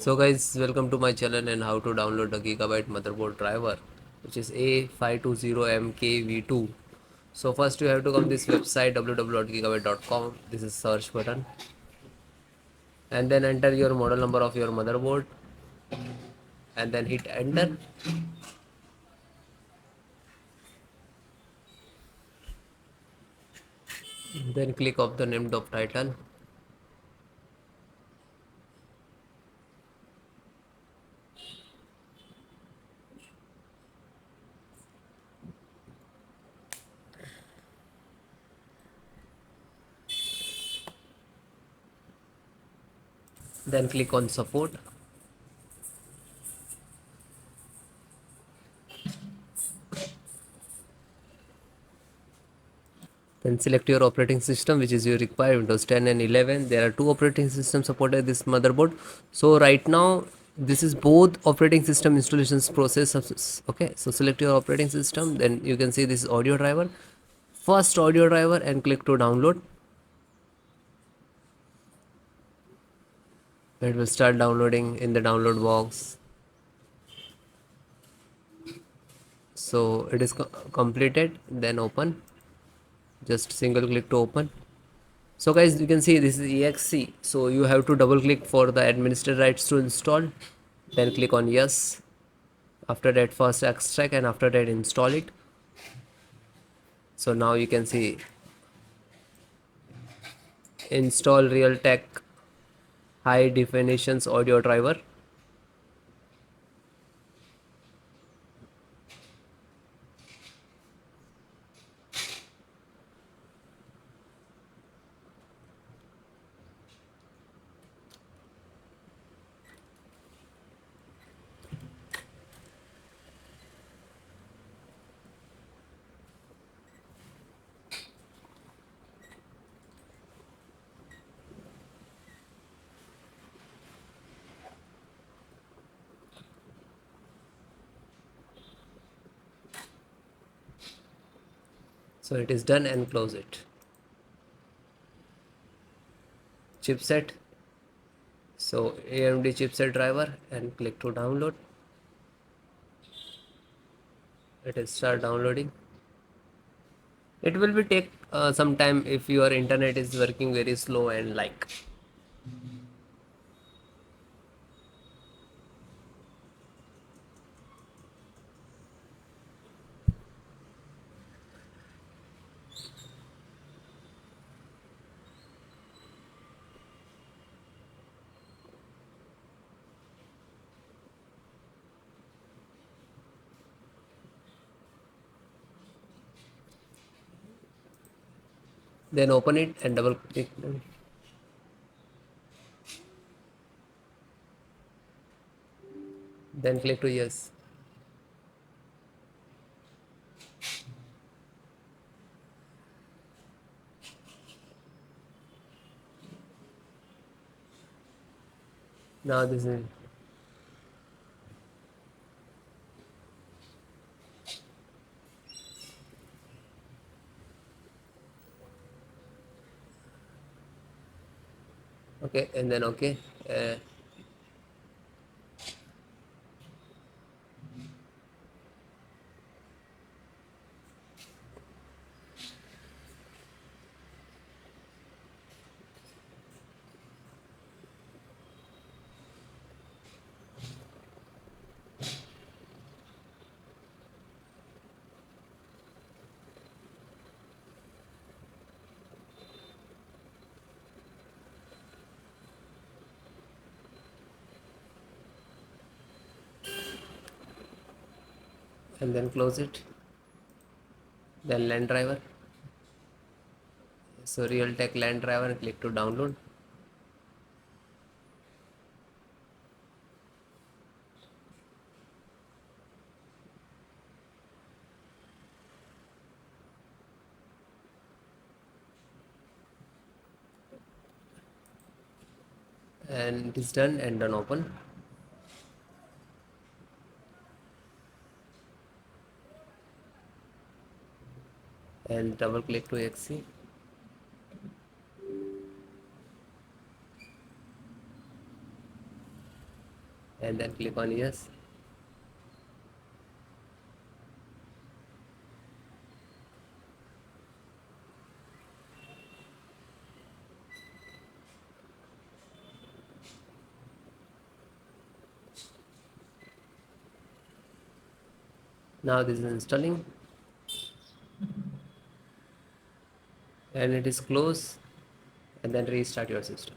So guys, welcome to my channel and how to download the Gigabyte motherboard driver, which is A520MKV2. So first you have to come this website www.gigabyte.com. This is search button, and then enter your model number of your motherboard and then hit enter. Then click of the named of title. Then click on support. Then select your operating system, which is your required Windows 10 and 11. There are two operating systems supported this motherboard. So right now, this is both operating system installations process. Okay, so select your operating system. Then you can see this audio driver. First audio driver and click to download. It will start downloading in the download box. So it is completed. Then open. Just single click to open. So guys, you can see this is exe, so you have to double click for the administrator rights to install, then click on yes. After that first extract and after that install it. So now you can see install Realtek high definitions audio driver. So it is done and close it. Chipset, so AMD chipset driver and click to download. It is start downloading. It will be take some time if your internet is working very slow and like. Then open it and double click. Then click to yes. Now this is okay, and then okay. And then close it. Then LAN driver. So Realtek LAN driver and click to download. And it is done and done open. And double click to exe. and then click on yes. Now this is installing and it is close, and then restart your system.